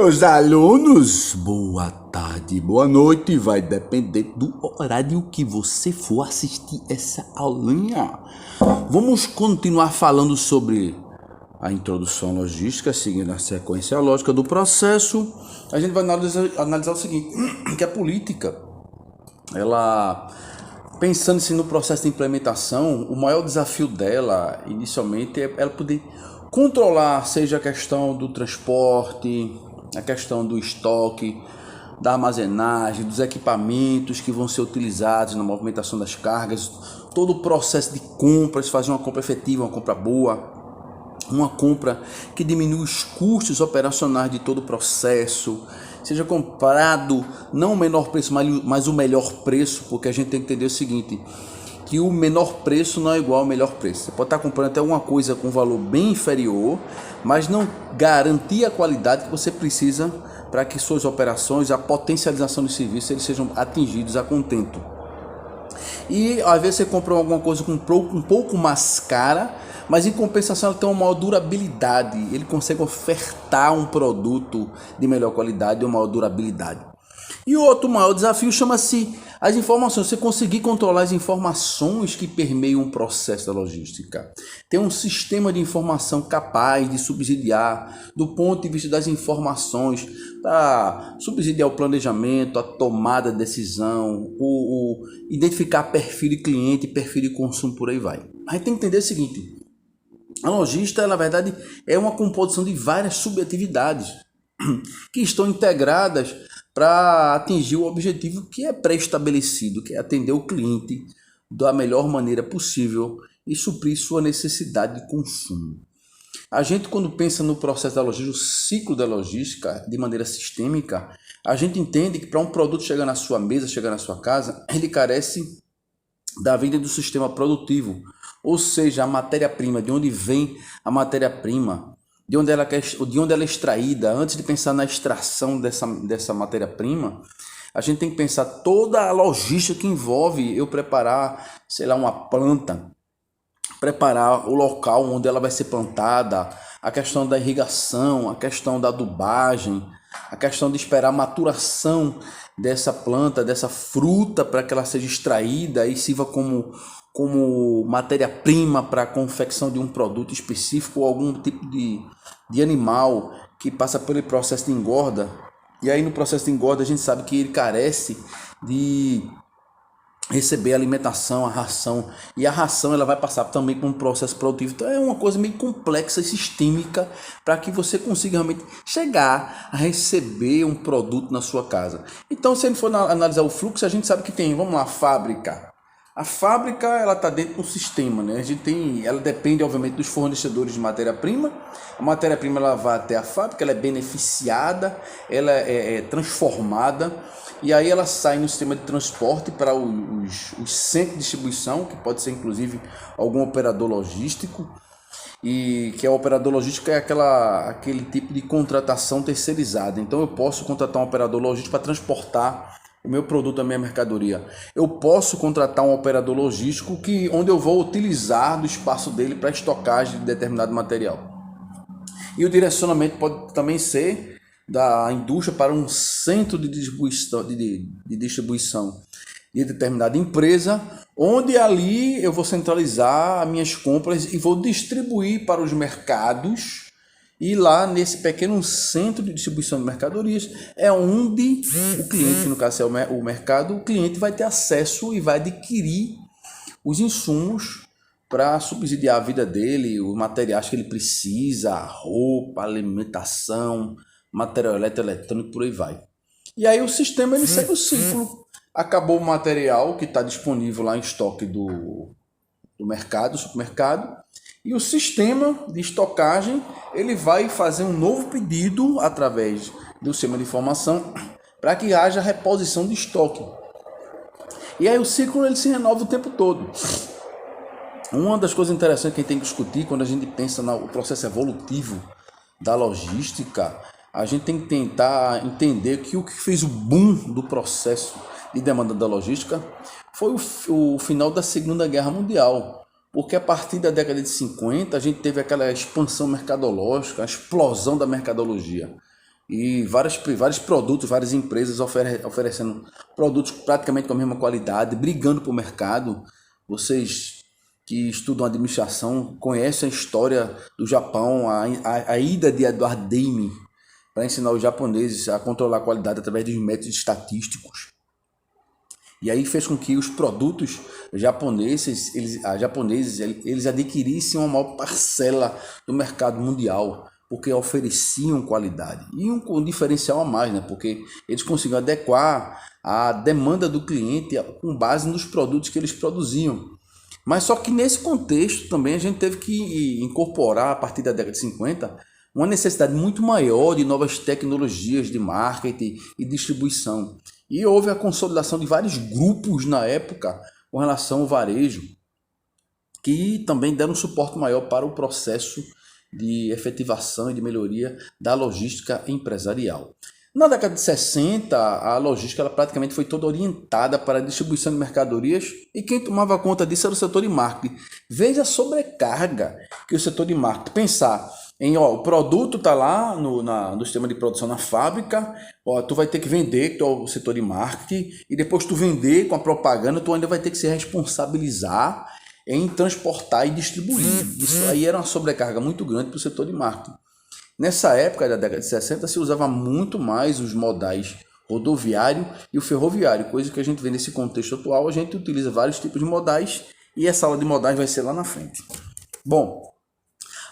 Meus alunos, boa tarde, boa noite, vai depender do horário que você for assistir essa aulinha. Vamos continuar falando sobre a introdução logística, seguindo a sequência lógica do processo. A gente vai analisar o seguinte, que a política, ela, pensando-se no processo de implementação, o maior desafio dela, inicialmente, é ela poder controlar, seja a questão do transporte, a questão do estoque, da armazenagem, dos equipamentos que vão ser utilizados na movimentação das cargas, todo o processo de compras, fazer uma compra efetiva, uma compra boa, uma compra que diminui os custos operacionais de todo o processo, seja comprado não o menor preço, mas o melhor preço, porque a gente tem que entender o seguinte, que o menor preço não é igual ao melhor preço. Você pode estar comprando até alguma coisa com valor bem inferior, mas não garantir a qualidade que você precisa para que suas operações, a potencialização dos serviços, eles sejam atingidos a contento. E às vezes você compra alguma coisa com um pouco mais cara, mas em compensação ela tem uma maior durabilidade, ele consegue ofertar um produto de melhor qualidade e uma maior durabilidade. E o outro maior desafio chama-se as informações, você conseguir controlar as informações que permeiam o processo da logística. Ter um sistema de informação capaz de subsidiar, do ponto de vista das informações, para subsidiar o planejamento, a tomada de decisão, o identificar perfil de cliente, perfil de consumo, por aí vai. A gente tem que entender o seguinte, a logística, na verdade, é uma composição de várias subatividades que estão integradas para atingir o objetivo que é pré-estabelecido, que é atender o cliente da melhor maneira possível e suprir sua necessidade de consumo. A gente, quando pensa no processo da logística, o ciclo da logística, de maneira sistêmica, a gente entende que para um produto chegar na sua mesa, chegar na sua casa, ele carece da vinda do sistema produtivo, ou seja, a matéria-prima, de onde vem a matéria-prima, de onde ela é extraída. Antes de pensar na extração dessa matéria-prima, a gente tem que pensar toda a logística que envolve eu preparar, sei lá, uma planta, preparar o local onde ela vai ser plantada, a questão da irrigação, a questão da adubagem, a questão de esperar a maturação dessa planta, dessa fruta, para que ela seja extraída e sirva como matéria-prima para a confecção de um produto específico ou algum tipo de animal que passa pelo processo de engorda. E aí no processo de engorda a gente sabe que ele carece de receber a alimentação, a ração, e a ração ela vai passar também por um processo produtivo. Então é uma coisa meio complexa e sistêmica para que você consiga realmente chegar a receber um produto na sua casa. Então, se a gente for analisar o fluxo, a gente sabe que tem, vamos lá, fábrica. A fábrica ela está dentro de um sistema, né? Ela depende obviamente dos fornecedores de matéria-prima. A matéria-prima ela vai até a fábrica, ela é beneficiada, ela é transformada e aí ela sai no sistema de transporte para os centros de distribuição, que pode ser inclusive algum operador logístico, e que o operador logístico é aquele tipo de contratação terceirizada. Então eu posso contratar um operador logístico para transportar o meu produto, a minha mercadoria. Eu posso contratar um operador logístico onde eu vou utilizar do espaço dele para estocagem de determinado material. E o direcionamento pode também ser da indústria para um centro de distribuição de determinada empresa, onde ali eu vou centralizar as minhas compras e vou distribuir para os mercados. E lá nesse pequeno centro de distribuição de mercadorias é onde o cliente, no caso é o mercado, o cliente vai ter acesso e vai adquirir os insumos para subsidiar a vida dele, os materiais que ele precisa, a roupa, alimentação, material eletrônico, por aí vai. E aí o sistema ele segue o ciclo. Acabou o material que está disponível lá em estoque do mercado, supermercado, e o sistema de estocagem ele vai fazer um novo pedido através do sistema de informação para que haja reposição de estoque. E aí o ciclo ele se renova o tempo todo. Uma das coisas interessantes que a gente tem que discutir quando a gente pensa no processo evolutivo da logística, a gente tem que tentar entender que o que fez o boom do processo de demanda da logística foi o final da Segunda Guerra Mundial. Porque a partir da década de 50 a gente teve aquela expansão mercadológica, a explosão da mercadologia. e vários produtos, várias empresas oferecendo produtos praticamente com a mesma qualidade, brigando por mercado. Vocês que estudam administração conhecem a história do Japão, a ida de Edward Deming para ensinar os japoneses a controlar a qualidade através dos métodos estatísticos. E aí fez com que os produtos japoneses, eles adquirissem uma maior parcela do mercado mundial, porque ofereciam qualidade. E um diferencial a mais, né? Porque eles conseguiam adequar a demanda do cliente com base nos produtos que eles produziam. Mas só que nesse contexto também a gente teve que incorporar, a partir da década de 50, uma necessidade muito maior de novas tecnologias de marketing e distribuição. E houve a consolidação de vários grupos na época com relação ao varejo, que também deram um suporte maior para o processo de efetivação e de melhoria da logística empresarial. Na década de 60, a logística ela praticamente foi toda orientada para a distribuição de mercadorias e quem tomava conta disso era o setor de marketing. Veja a sobrecarga que o setor de marketing pensar em, o produto está lá no sistema de produção na fábrica, tu vai ter que vender, que é o setor de marketing, e depois tu vender com a propaganda, tu ainda vai ter que se responsabilizar em transportar e distribuir. Isso aí era uma sobrecarga muito grande para o setor de marketing. Nessa época da década de 60 se usava muito mais os modais rodoviário e o ferroviário, coisa que a gente vê nesse contexto atual, a gente utiliza vários tipos de modais e essa aula de modais vai ser lá na frente. Bom,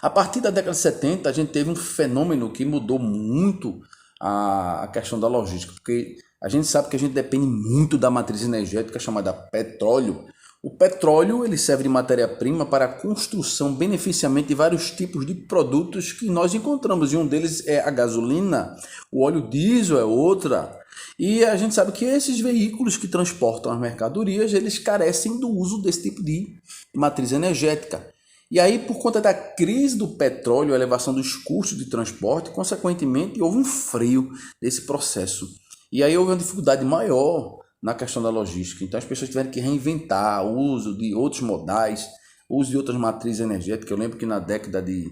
a partir da década de 70 a gente teve um fenômeno que mudou muito a questão da logística, porque a gente sabe que a gente depende muito da matriz energética chamada petróleo. O petróleo ele serve de matéria-prima para a construção beneficiamente de vários tipos de produtos que nós encontramos, e um deles é a gasolina, o óleo diesel é outra, e a gente sabe que esses veículos que transportam as mercadorias, eles carecem do uso desse tipo de matriz energética. E aí, por conta da crise do petróleo, a elevação dos custos de transporte, consequentemente, houve um freio desse processo. E aí houve uma dificuldade maior na questão da logística. Então as pessoas tiveram que reinventar o uso de outros modais, o uso de outras matrizes energéticas. Eu lembro que na década de,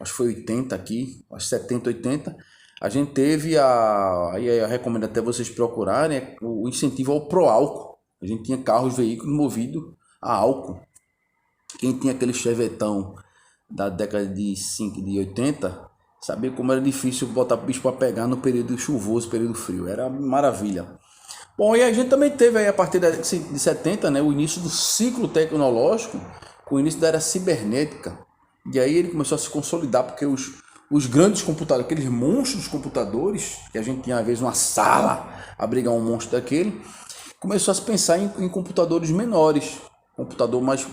acho que foi 80 aqui, acho 70, 80, a gente teve aí eu recomendo até vocês procurarem, o incentivo ao pró-álcool. A gente tinha carros, veículos movidos a álcool. Quem tinha aquele chevetão da década de 80, sabia como era difícil botar o bicho para pegar no período chuvoso, período frio. Era maravilha. Bom, e a gente também teve aí a partir de 70, né, o início do ciclo tecnológico, com o início da era cibernética. E aí ele começou a se consolidar, porque os grandes computadores, aqueles monstros computadores, que a gente tinha às vezes uma sala a brigar um monstro daquele, começou a se pensar em computadores menores, computador mais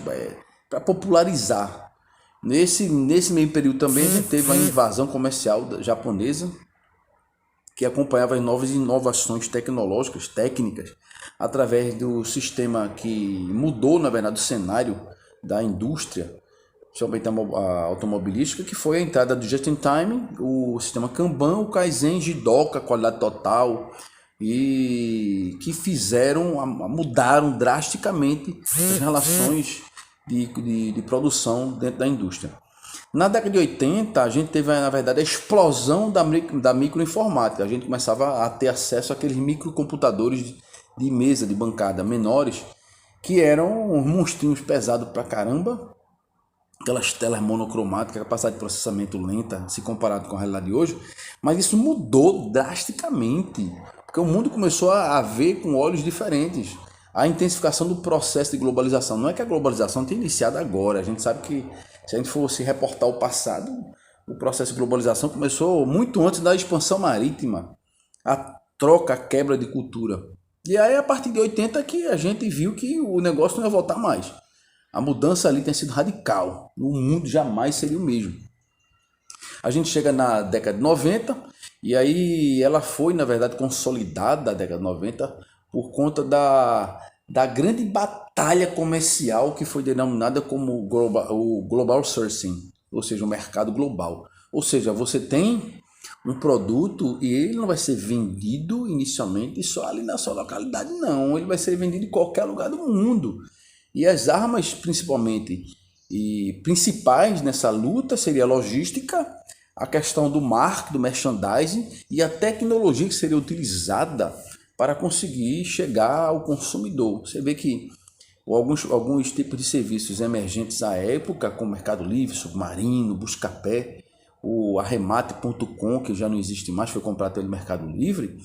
para popularizar. Nesse meio período também a gente teve a invasão comercial japonesa, que acompanhava as novas inovações tecnológicas, técnicas, através do sistema que mudou, na verdade, o cenário da indústria, principalmente a automobilística, que foi a entrada do Just-in-Time, o sistema Kanban, o Kaizen, Jidoka, qualidade total, e que mudaram drasticamente as relações de produção dentro da indústria. Na década de 80, a gente teve, na verdade, a explosão da microinformática. A gente começava a ter acesso àqueles microcomputadores de mesa, de bancada, menores, que eram uns monstrinhos pesados pra caramba, aquelas telas monocromáticas, capacidade de processamento lenta, se comparado com a realidade de hoje. Mas isso mudou drasticamente, porque o mundo começou a ver com olhos diferentes. A intensificação do processo de globalização. Não é que a globalização tenha iniciado agora, a gente sabe que se a gente fosse reportar o passado, o processo de globalização começou muito antes da expansão marítima, a troca, a quebra de cultura. E aí, a partir de 80, que a gente viu que o negócio não ia voltar mais. A mudança ali tem sido radical. O mundo jamais seria o mesmo. A gente chega na década de 90, e aí ela foi, na verdade, consolidada, a década de 90, por conta da grande batalha comercial que foi denominada como o Global Sourcing, ou seja, o mercado global. Ou seja, você tem um produto e ele não vai ser vendido inicialmente só ali na sua localidade, não. Ele vai ser vendido em qualquer lugar do mundo. E as armas, principalmente, e principais nessa luta seria a logística, a questão do marketing, do merchandising e a tecnologia que seria utilizada para conseguir chegar ao consumidor. Você vê que alguns tipos de serviços emergentes à época, como Mercado Livre, Submarino, Buscapé, o Arremate.com, que já não existe mais, foi comprado pelo Mercado Livre,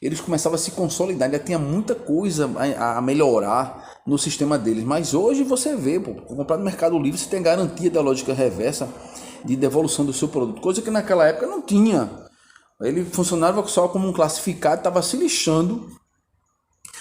eles começavam a se consolidar, ainda tinha muita coisa a melhorar no sistema deles. Mas hoje você vê, comprar no Mercado Livre, você tem garantia da lógica reversa de devolução do seu produto, coisa que naquela época não tinha. Ele funcionava só como um classificado, estava se lixando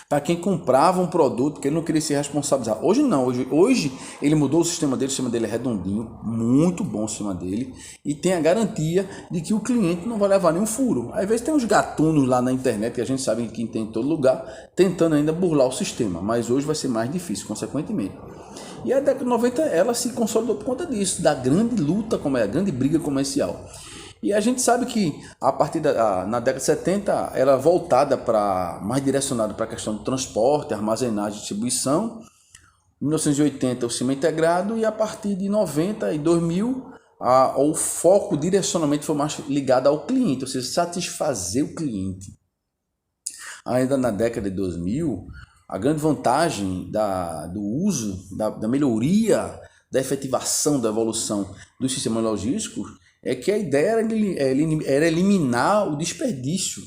para quem comprava um produto que ele não queria se responsabilizar. Hoje não, hoje ele mudou o sistema dele é redondinho, muito bom o sistema dele, e tem a garantia de que o cliente não vai levar nenhum furo. Às vezes tem uns gatunos lá na internet, que a gente sabe que tem em todo lugar, tentando ainda burlar o sistema, mas hoje vai ser mais difícil, consequentemente. E a década de 90 ela se consolidou por conta disso, da grande luta, a grande briga comercial. E a gente sabe que a partir na década de 70 ela é voltada mais direcionada para a questão do transporte, armazenagem e distribuição. Em 1980 o sistema integrado, e a partir de 90 e 2000 o foco, o direcionamento foi mais ligado ao cliente, ou seja, satisfazer o cliente. Ainda na década de 2000, a grande vantagem do uso, da melhoria, da efetivação, da evolução dos sistemas logísticos é que a ideia era eliminar o desperdício,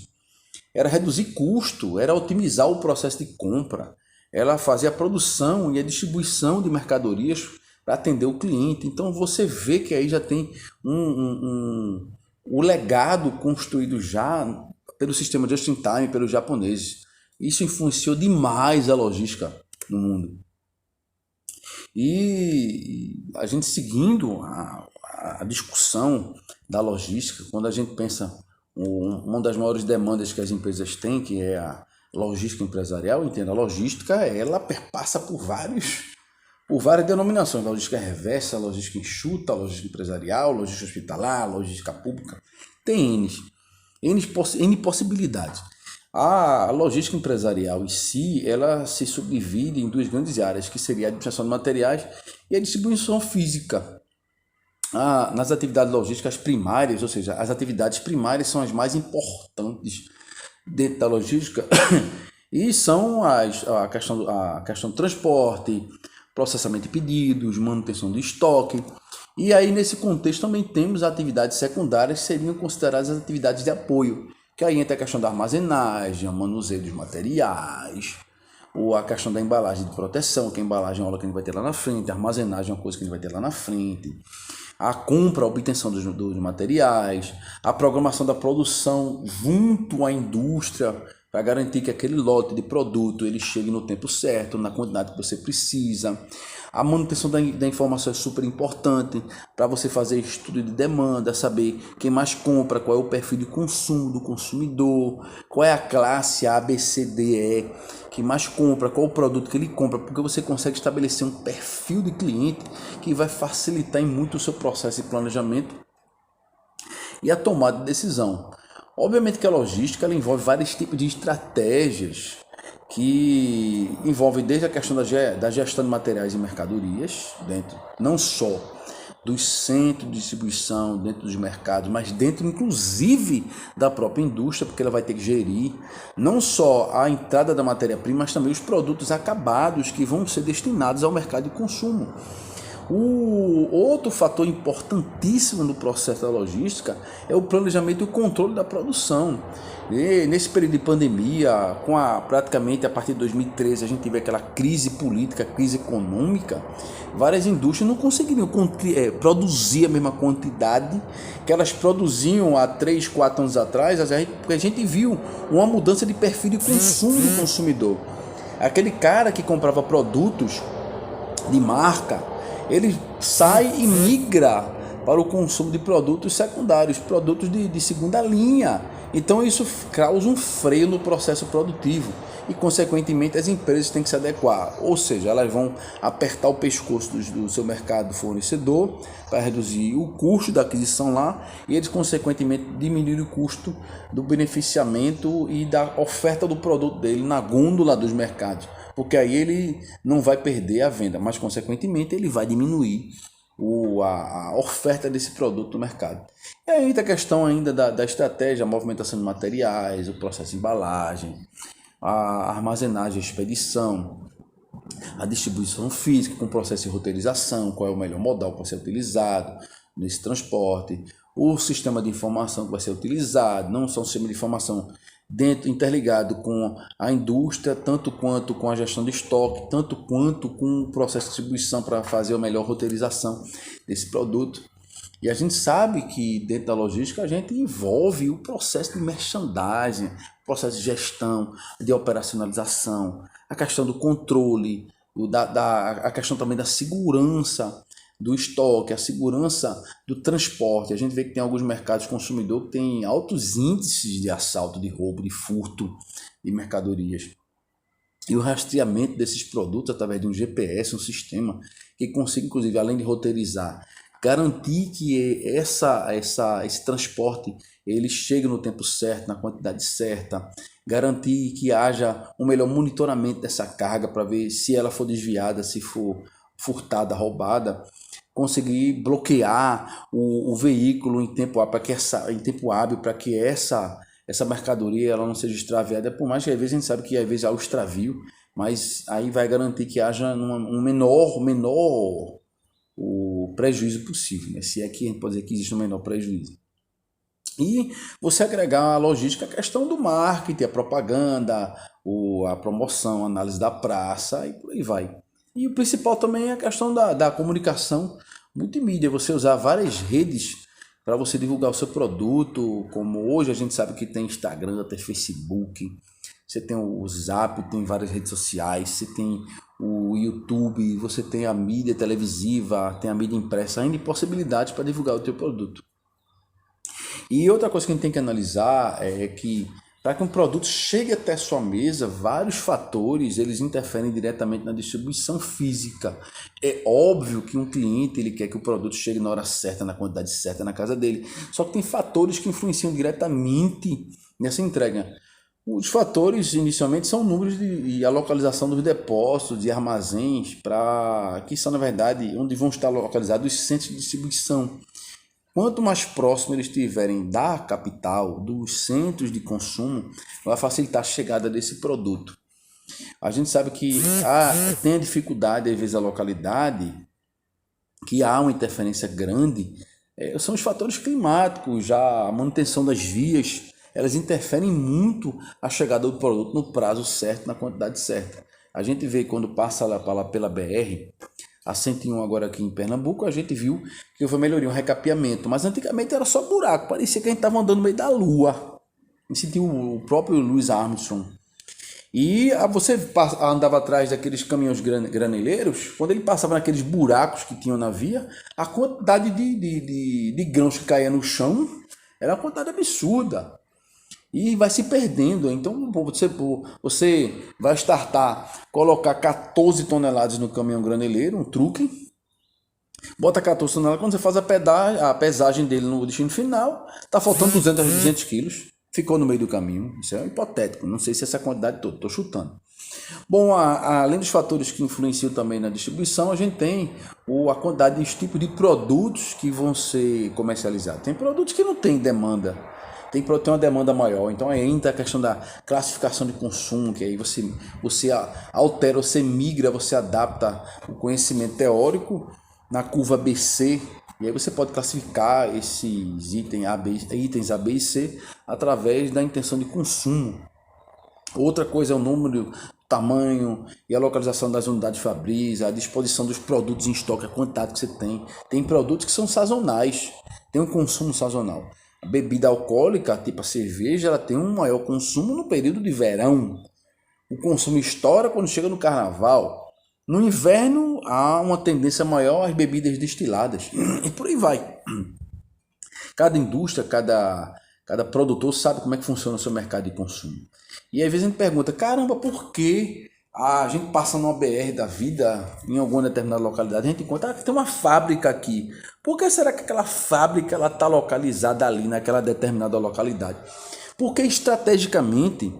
era reduzir custo, era otimizar o processo de compra, ela fazia a produção e a distribuição de mercadorias para atender o cliente. Então você vê que aí já tem o legado construído já pelo sistema just in time, pelos japoneses. Isso influenciou demais a logística no mundo. E a gente seguindo a discussão da logística, quando a gente pensa uma das maiores demandas que as empresas têm, que é a logística empresarial, entenda, a logística ela perpassa por várias denominações, a logística reversa, a logística enxuta, a logística empresarial, a logística hospitalar, a logística pública, tem N possibilidades. A logística empresarial em si, ela se subdivide em duas grandes áreas, que seria a administração de materiais e a distribuição física. Nas atividades logísticas primárias, ou seja, as atividades primárias são as mais importantes dentro da logística e são a questão do transporte, processamento de pedidos, manutenção do estoque. E aí nesse contexto também temos atividades secundárias que seriam consideradas as atividades de apoio, que aí entra a questão da armazenagem, o manuseio dos materiais, ou a questão da embalagem de proteção, que a embalagem é uma que a gente vai ter lá na frente, a armazenagem é uma coisa que a gente vai ter lá na frente, a compra, a obtenção dos materiais, a programação da produção junto à indústria para garantir que aquele lote de produto ele chegue no tempo certo, na quantidade que você precisa. A manutenção da informação é super importante para você fazer estudo de demanda, saber quem mais compra, qual é o perfil de consumo do consumidor, qual é a classe A, B, C, D, E que mais compra, qual o produto que ele compra, porque você consegue estabelecer um perfil de cliente que vai facilitar em muito o seu processo de planejamento e a tomada de decisão. Obviamente que a logística ela envolve vários tipos de estratégias que envolvem desde a questão da gestão de materiais e mercadorias, dentro não só dos centros de distribuição, dentro dos mercados, mas dentro inclusive da própria indústria, porque ela vai ter que gerir não só a entrada da matéria-prima, mas também os produtos acabados que vão ser destinados ao mercado de consumo. O outro fator importantíssimo no processo da logística é o planejamento e o controle da produção. E nesse período de pandemia, praticamente a partir de 2013, a gente teve aquela crise política, crise econômica, várias indústrias não conseguiriam produzir a mesma quantidade que elas produziam há 3, 4 anos atrás, porque a gente viu uma mudança de perfil de consumo do consumidor. Aquele cara que comprava produtos de marca, ele sai e migra para o consumo de produtos secundários, produtos de segunda linha. Então isso causa um freio no processo produtivo e, consequentemente, as empresas têm que se adequar. Ou seja, elas vão apertar o pescoço do seu mercado fornecedor para reduzir o custo da aquisição lá e eles, consequentemente, diminuir o custo do beneficiamento e da oferta do produto dele na gôndola dos mercados. Porque aí ele não vai perder a venda, mas consequentemente ele vai diminuir a oferta desse produto no mercado. E aí entra a questão ainda da estratégia, a movimentação de materiais, o processo de embalagem, a armazenagem, a expedição, a distribuição física com processo de roteirização, qual é o melhor modal para ser utilizado nesse transporte, o sistema de informação que vai ser utilizado, não só o sistema de informação interligado com a indústria, tanto quanto com a gestão de estoque, tanto quanto com o processo de distribuição para fazer a melhor roteirização desse produto. E a gente sabe que dentro da logística a gente envolve o processo de merchandising, o processo de gestão, de operacionalização, a questão do controle, a questão também da segurança do estoque, a segurança do transporte. A gente vê que tem alguns mercados consumidor que têm altos índices de assalto, de roubo, de furto de mercadorias. E o rastreamento desses produtos através de um GPS, um sistema que consiga, inclusive, além de roteirizar, garantir que esse transporte ele chegue no tempo certo, na quantidade certa, garantir que haja um melhor monitoramento dessa carga para ver se ela for desviada, se for furtada, roubada, conseguir bloquear o veículo em tempo hábil para que essa mercadoria ela não seja extraviada, por mais que às vezes a gente sabe que às vezes há o extravio, mas aí vai garantir que haja um menor o prejuízo possível, né? Se é que a gente pode dizer que existe um menor prejuízo. E você agregar a logística, a questão do marketing, a propaganda, a promoção, a análise da praça e por aí vai. E o principal também é a questão da comunicação multimídia, você usar várias redes para você divulgar o seu produto, como hoje a gente sabe que tem Instagram, tem Facebook, você tem o Zap, tem várias redes sociais, você tem o YouTube, você tem a mídia televisiva, tem a mídia impressa, ainda possibilidades para divulgar o teu produto. E outra coisa que a gente tem que analisar é que para que um produto chegue até a sua mesa, vários fatores eles interferem diretamente na distribuição física. É óbvio que um cliente ele quer que o produto chegue na hora certa, na quantidade certa, na casa dele. Só que tem fatores que influenciam diretamente nessa entrega. Os fatores inicialmente são o número e a localização dos depósitos, de armazéns, que são na verdade onde vão estar localizados os centros de distribuição. Quanto mais próximo eles estiverem da capital, dos centros de consumo, vai facilitar a chegada desse produto. A gente sabe que tem a dificuldade, às vezes, a localidade, que há uma interferência grande, são os fatores climáticos, já a manutenção das vias, elas interferem muito a chegada do produto no prazo certo, na quantidade certa. A gente vê quando passa lá pela BR, a 101 agora aqui em Pernambuco, a gente viu que houve melhoria, um recapeamento, mas antigamente era só buraco, parecia que a gente estava andando no meio da lua. Me sentiu o próprio Louis Armstrong. E você andava atrás daqueles caminhões graneleiros, quando ele passava naqueles buracos que tinham na via, a quantidade de grãos que caía no chão era uma quantidade absurda. E vai se perdendo. Então você vai colocar 14 toneladas no caminhão graneleiro, um truque, bota 14 toneladas, quando você faz a pesagem dele no destino final, está faltando 200 quilos, ficou no meio do caminho. Isso é hipotético, não sei se essa quantidade toda, estou chutando. Bom, além dos fatores que influenciam também na distribuição, a gente tem a quantidade de tipos de produtos que vão ser comercializados. Tem produtos que não têm demanda, tem uma demanda maior, então aí entra a questão da classificação de consumo, que aí você altera, você migra, você adapta o conhecimento teórico na curva ABC, e aí você pode classificar esses itens A, B e C através da intenção de consumo. Outra coisa é o número, tamanho e a localização das unidades fabris, a disposição dos produtos em estoque, a quantidade que você tem. Tem produtos que são sazonais, tem um consumo sazonal. A bebida alcoólica, tipo a cerveja, ela tem um maior consumo no período de verão. O consumo estoura quando chega no carnaval. No inverno, há uma tendência maior às bebidas destiladas. E por aí vai. Cada indústria, cada produtor sabe como é que funciona o seu mercado de consumo. E às vezes a gente pergunta, caramba, por que a gente passa numa BR da vida, em alguma determinada localidade, a gente encontra que tem uma fábrica aqui. Por que será que aquela fábrica está localizada ali naquela determinada localidade? Porque estrategicamente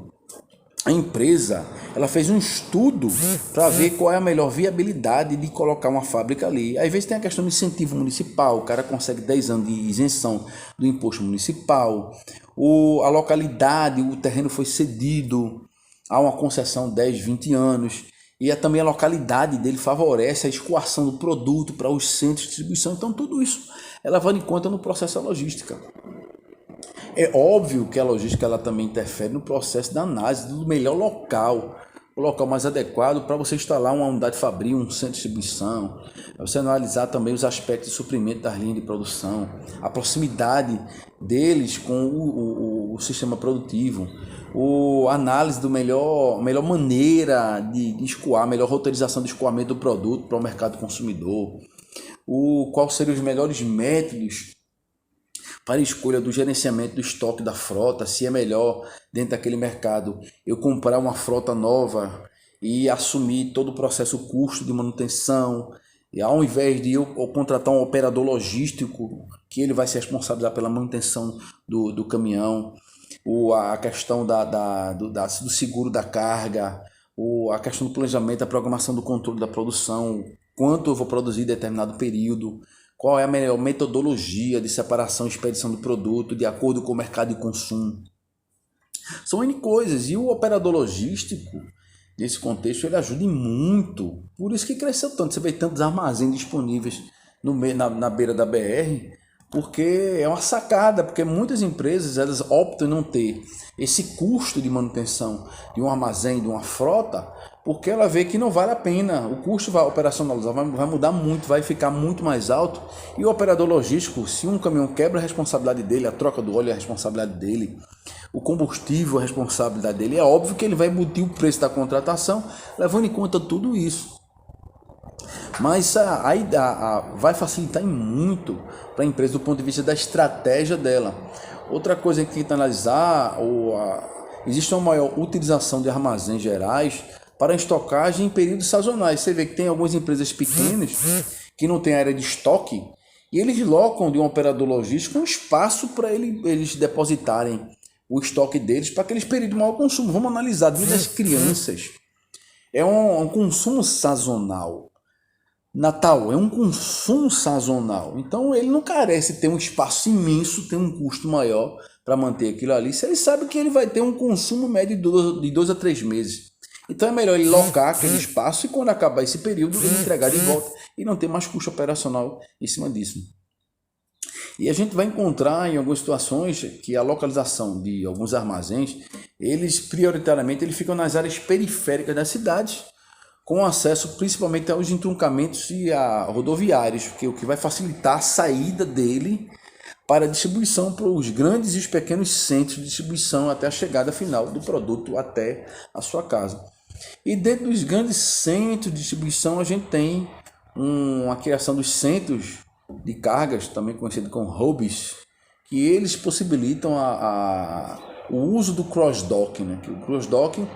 a empresa ela fez um estudo para ver qual é a melhor viabilidade de colocar uma fábrica ali. Às vezes tem a questão do incentivo municipal, o cara consegue 10 anos de isenção do imposto municipal, a localidade, o terreno foi cedido a uma concessão 10, 20 anos, e também a localidade dele favorece a escoação do produto para os centros de distribuição. Então tudo isso é levado em conta no processo da logística. É óbvio que a logística ela também interfere no processo da análise do melhor local, o local mais adequado para você instalar uma unidade fabril, um centro de distribuição, você analisar também os aspectos de suprimento das linhas de produção, a proximidade deles com o sistema produtivo, a análise do melhor maneira de escoar, melhor roteirização do escoamento do produto para o mercado consumidor, quais seriam os melhores métodos para a escolha do gerenciamento do estoque da frota, se é melhor dentro daquele mercado eu comprar uma frota nova e assumir todo o processo, o custo de manutenção, e ao invés de eu contratar um operador logístico, que ele vai se responsabilizar pela manutenção do caminhão, a questão do seguro da carga, a questão do planejamento, da programação do controle da produção, quanto eu vou produzir em determinado período, qual é a melhor metodologia de separação e expedição do produto de acordo com o mercado de consumo. São N coisas, e o operador logístico, nesse contexto, ele ajuda muito. Por isso que cresceu tanto, você vê tantos armazéns disponíveis na beira da BR, porque é uma sacada, porque muitas empresas elas optam em não ter esse custo de manutenção de um armazém, de uma frota, porque ela vê que não vale a pena, o custo vai operacionalizar, vai mudar muito, vai ficar muito mais alto, e o operador logístico, se um caminhão quebra a responsabilidade dele, a troca do óleo é a responsabilidade dele, o combustível é a responsabilidade dele, é óbvio que ele vai embutir o preço da contratação, levando em conta tudo isso. Mas vai facilitar muito para a empresa do ponto de vista da estratégia dela. Outra coisa que tem que analisar, existe uma maior utilização de armazéns gerais para estocagem em períodos sazonais. Você vê que tem algumas empresas pequenas que não têm área de estoque e eles locam de um operador logístico um espaço para eles depositarem o estoque deles para aqueles períodos de maior consumo. Vamos analisar, desde as crianças. É um consumo sazonal. Natal é um consumo sazonal, então ele não carece de ter um espaço imenso, ter um custo maior para manter aquilo ali, se ele sabe que ele vai ter um consumo médio de 2 a 3 meses. Então é melhor ele locar aquele espaço e quando acabar esse período ele entregar de volta e não ter mais custo operacional em cima disso. E a gente vai encontrar em algumas situações que a localização de alguns armazéns, eles prioritariamente ficam nas áreas periféricas das cidades, com acesso principalmente aos entroncamentos e a rodoviários, o que vai facilitar a saída dele para a distribuição para os grandes e os pequenos centros de distribuição até a chegada final do produto até a sua casa. E dentro dos grandes centros de distribuição a gente tem a criação dos centros de cargas, também conhecido como hubs, que eles possibilitam o uso do cross-docking, né? Que o cross-docking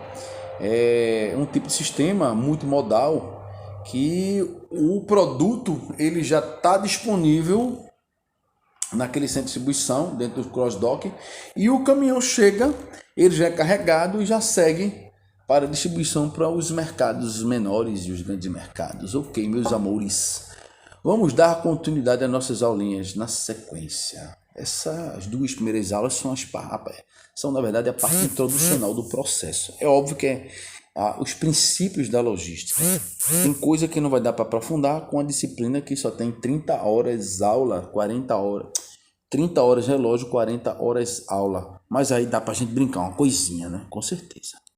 é um tipo de sistema multimodal que o produto ele já está disponível naquele centro de distribuição dentro do cross-docking e o caminhão chega, ele já é carregado e já segue para distribuição para os mercados menores e os grandes mercados. Ok, meus amores, vamos dar continuidade às nossas aulinhas na sequência. Essas duas primeiras aulas são na verdade a parte introducional do processo. É óbvio que os princípios da logística. Tem coisa que não vai dar para aprofundar com a disciplina que só tem 30 horas aula, 40 horas, 30 horas relógio, 40 horas aula. Mas aí dá para a gente brincar uma coisinha, né? Com certeza.